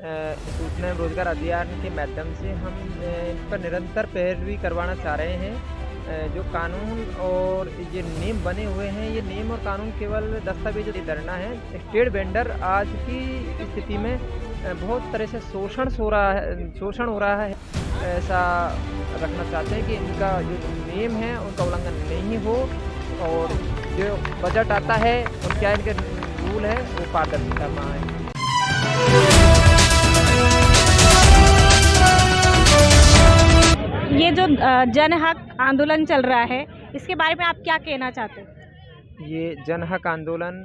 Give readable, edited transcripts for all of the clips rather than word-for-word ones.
सूचना एवं रोजगार अभियान के माध्यम से हम इन पर निरंतर पैरवी करवाना चाह रहे हैं। जो कानून और ये नियम बने हुए हैं, ये नियम और कानून केवल दस्तावेज की तरह है। स्टेट वेंडर आज की स्थिति में बहुत तरह से शोषण हो रहा है। ऐसा रखना चाहते हैं कि इनका जो नियम है उनका उल्लंघन नहीं हो, और जो बजट आता है और क्या इनके रूल है वो पारदर्शिता में आए। ये जो जन हक आंदोलन चल रहा है, इसके बारे में आप क्या कहना चाहते हैं? ये जन हक आंदोलन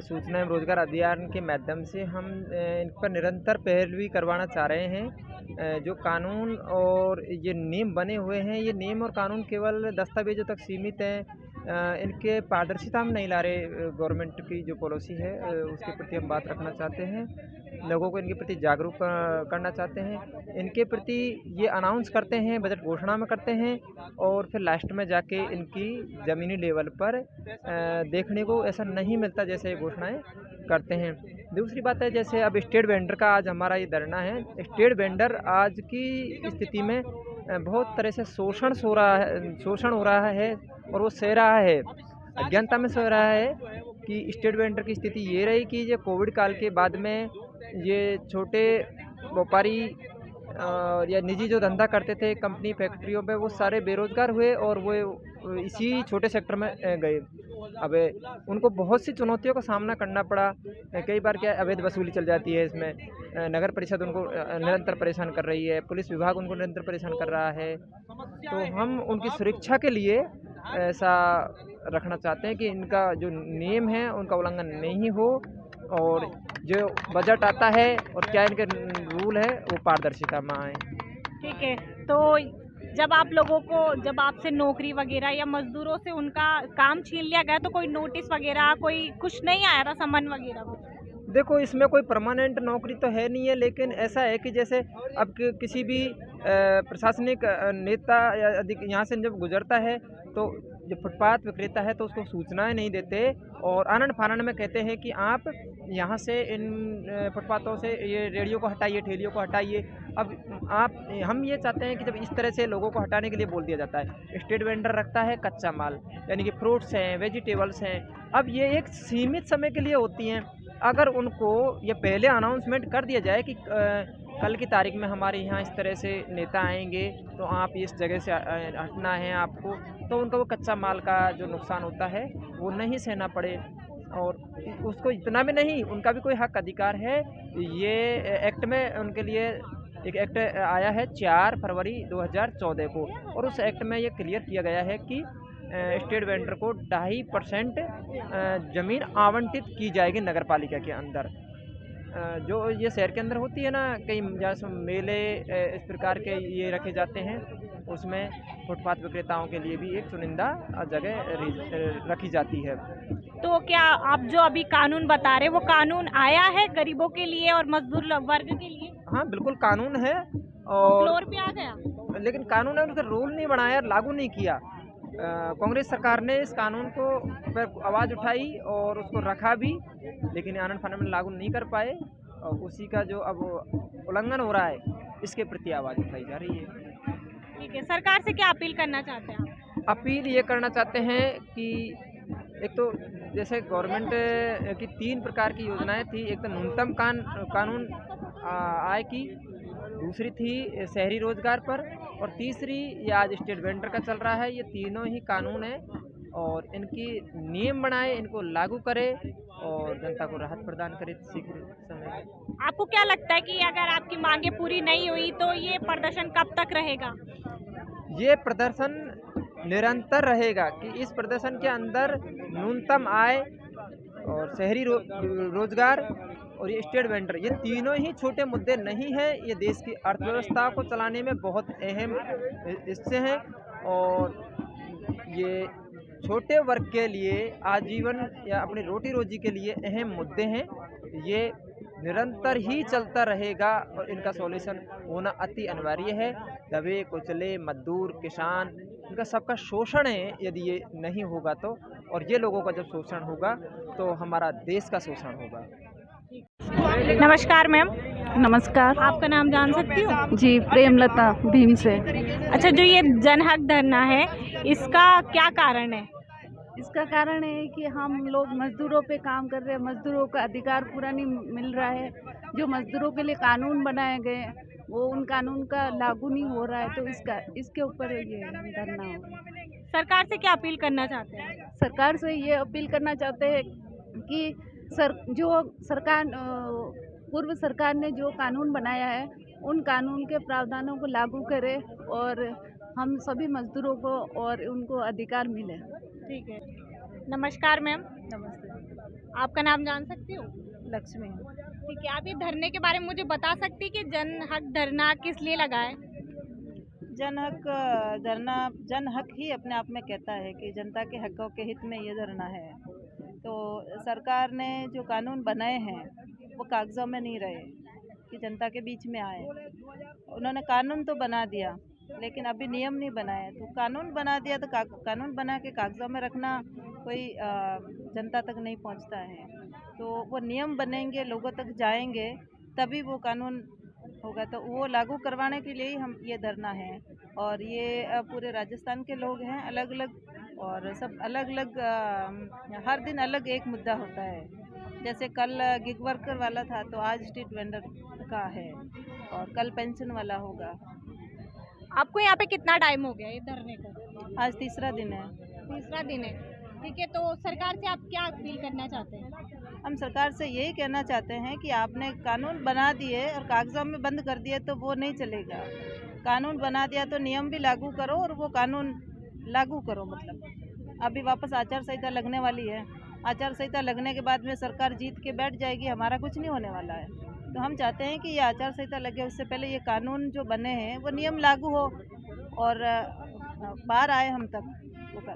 सूचना एवं रोजगार अभियान के माध्यम से हम इन पर निरंतर पैरवी करवाना चाह रहे हैं। जो कानून और ये नियम बने हुए हैं, ये नियम और कानून केवल दस्तावेजों तक सीमित हैं। इनके पारदर्शिता हम नहीं ला रहे। गवर्नमेंट की जो पॉलिसी है उसके प्रति हम बात रखना चाहते हैं, लोगों को इनके प्रति जागरूक करना चाहते हैं। इनके प्रति ये अनाउंस करते हैं, बजट घोषणा में करते हैं, और फिर लास्ट में जाके इनकी ज़मीनी लेवल पर देखने को ऐसा नहीं मिलता जैसे ये घोषणाएं करते हैं। दूसरी बात है, जैसे अब स्टेट वेंडर का आज हमारा ये धरना है। स्टेट वेंडर आज की स्थिति में बहुत तरह से शोषण हो रहा है, और वो सह रहा है, अज्ञानता में सह रहा है कि स्टेट वेंडर की स्थिति ये रही कि ये कोविड काल के बाद में ये छोटे व्यापारी या निजी जो धंधा करते थे कंपनी फैक्ट्रियों पे, वो सारे बेरोजगार हुए और वो इसी छोटे सेक्टर में गए। अब उनको बहुत सी चुनौतियों का सामना करना पड़ा। कई बार क्या अवैध वसूली चल जाती है इसमें, नगर परिषद उनको निरंतर परेशान कर रही है, पुलिस विभाग उनको निरंतर परेशान कर रहा है। तो हम उनकी सुरक्षा के लिए ऐसा रखना चाहते हैं कि इनका जो नियम है उनका उल्लंघन नहीं हो, और जो बजट आता है और क्या इनके रूल है वो पारदर्शिता में आए। ठीक है, तो जब आपसे नौकरी वगैरह या मजदूरों से उनका काम छीन लिया गया, तो कोई नोटिस वगैरह कोई कुछ नहीं आया था, समन वगैरह कुछ? देखो, इसमें कोई परमानेंट नौकरी तो है नहीं है, लेकिन ऐसा है कि जैसे अब किसी भी प्रशासनिक नेता या यहाँ से जब गुजरता है तो जो फुटपाथ विक्रेता है तो उसको सूचनाएं नहीं देते, और आनन फानन में कहते हैं कि आप यहाँ से इन फुटपाथों से ये रेडियो को हटाइए, ठेलियों को हटाइए। अब हम ये चाहते हैं कि जब इस तरह से लोगों को हटाने के लिए बोल दिया जाता है, स्टेट वेंडर रखता है कच्चा माल, यानी कि फ्रूट्स हैं, वेजिटेबल्स हैं। अब ये एक सीमित समय के लिए होती हैं। अगर उनको ये पहले अनाउंसमेंट कर दिया जाए कि कल की तारीख में हमारे यहाँ इस तरह से नेता आएंगे, तो आप इस जगह से हटना है आपको, तो उनको वो कच्चा माल का जो नुकसान होता है वो नहीं सहना पड़े। और उसको इतना भी नहीं, उनका भी कोई हक अधिकार है। ये एक्ट में उनके लिए एक एक्ट आया है 4 फरवरी 2014 को, और उस एक्ट में ये क्लियर किया गया है कि स्टेट वेंडर को 2.5% ज़मीन आवंटित की जाएगी नगर पालिका के अंदर। जो ये शहर के अंदर होती है ना, कई जैसे मेले इस प्रकार के ये रखे जाते हैं, उसमें फुटपाथ विक्रेताओं के लिए भी एक चुनिंदा जगह रखी जाती है। तो क्या आप जो अभी कानून बता रहे, वो कानून आया है गरीबों के लिए और मजदूर वर्ग के लिए? हाँ, बिल्कुल कानून है, और फ्लोर पे आ गया, लेकिन कानून है, उसका रूल नहीं बनाया, लागू नहीं किया। कांग्रेस सरकार ने इस कानून को पर आवाज़ उठाई और उसको रखा भी, लेकिन आनन फानन में लागू नहीं कर पाए, और उसी का जो अब उल्लंघन हो रहा है इसके प्रति आवाज़ उठाई जा रही है। ठीक है, सरकार से क्या अपील करना चाहते हैं आप? अपील ये करना चाहते हैं कि एक तो जैसे गवर्नमेंट की 3 प्रकार की योजनाएं थी। एक तो न्यूनतम कानून आय की, दूसरी थी शहरी रोजगार पर, और तीसरी ये आज स्टेट वेंडर का चल रहा है। ये तीनों ही कानून हैं, और इनकी नियम बनाए, इनको लागू करे और जनता को राहत प्रदान करे शीघ्र समय। आपको क्या लगता है कि अगर आपकी मांगे पूरी नहीं हुई तो ये प्रदर्शन कब तक रहेगा? ये प्रदर्शन निरंतर रहेगा कि इस प्रदर्शन के अंदर न्यूनतम आय और शहरी रोजगार और ये स्टेट वेंडर, ये तीनों ही छोटे मुद्दे नहीं हैं। ये देश की अर्थव्यवस्था को चलाने में बहुत अहम हिस्से हैं, और ये छोटे वर्ग के लिए आजीवन या अपनी रोटी रोजी के लिए अहम मुद्दे हैं। ये निरंतर ही चलता रहेगा, और इनका सॉल्यूशन होना अति अनिवार्य है। दबे कुचले मजदूर, किसान, इनका सबका शोषण है यदि ये नहीं होगा तो, और ये लोगों का जब शोषण होगा तो हमारा देश का शोषण होगा। नमस्कार मैम, नमस्कार। आपका नाम जान सकती हूँ? जी, प्रेमलता भीम से। अच्छा, जो ये जनहक धरना है, इसका क्या कारण है? इसका कारण है कि हम लोग मजदूरों पे काम कर रहे हैं, मजदूरों का अधिकार पूरा नहीं मिल रहा है। जो मजदूरों के लिए कानून बनाए गए हैं, वो उन कानून का लागू नहीं हो रहा है, तो इसके ऊपर ये धरना हो रहा है। सरकार से क्या अपील करना चाहते हैं? सरकार से ये अपील करना चाहते हैं कि पूर्व सरकार ने जो कानून बनाया है, उन कानून के प्रावधानों को लागू करे और हम सभी मजदूरों को और उनको अधिकार मिले। ठीक है। नमस्कार मैम, नमस्ते। आपका नाम जान सकती हूँ? लक्ष्मी। ठीक है, आप ये धरने के बारे में मुझे बता सकती हैं कि जनहक धरना किस लिए लगा है? जनहक धरना जन हक ही अपने आप में कहता है कि जनता के हकों के हित में ये धरना है। तो सरकार ने जो कानून बनाए हैं वो कागज़ों में नहीं रहे कि जनता के बीच में आए। उन्होंने कानून तो बना दिया लेकिन अभी नियम नहीं बनाए। तो कानून बना दिया तो कानून बना के कागज़ों में रखना कोई जनता तक नहीं पहुंचता है। तो वो नियम बनेंगे, लोगों तक जाएंगे, तभी वो कानून होगा। तो वो लागू करवाने के लिए ही हम ये धरना है। और ये पूरे राजस्थान के लोग हैं अलग अलग, और सब अलग अलग हर दिन अलग एक मुद्दा होता है। जैसे कल गिग वर्कर वाला था तो आज स्ट्रीट वेंडर का है, और कल पेंशन वाला होगा। आपको यहाँ पे कितना टाइम हो गया ये धरने को? आज तीसरा दिन है। तीसरा दिन है। ठीक है, तो सरकार से आप क्या अपील करना चाहते हैं? हम सरकार से यही कहना चाहते हैं कि आपने कानून बना दिए और कागज़ों में बंद कर दिए तो वो नहीं चलेगा। कानून बना दिया तो नियम भी लागू करो और वो कानून लागू करो। मतलब अभी वापस आचार संहिता लगने वाली है। आचार संहिता लगने के बाद में सरकार जीत के बैठ जाएगी, हमारा कुछ नहीं होने वाला है। तो हम चाहते हैं कि ये आचार संहिता लगे उससे पहले ये कानून जो बने हैं वो नियम लागू हो और बाहर आए हम तक वो कर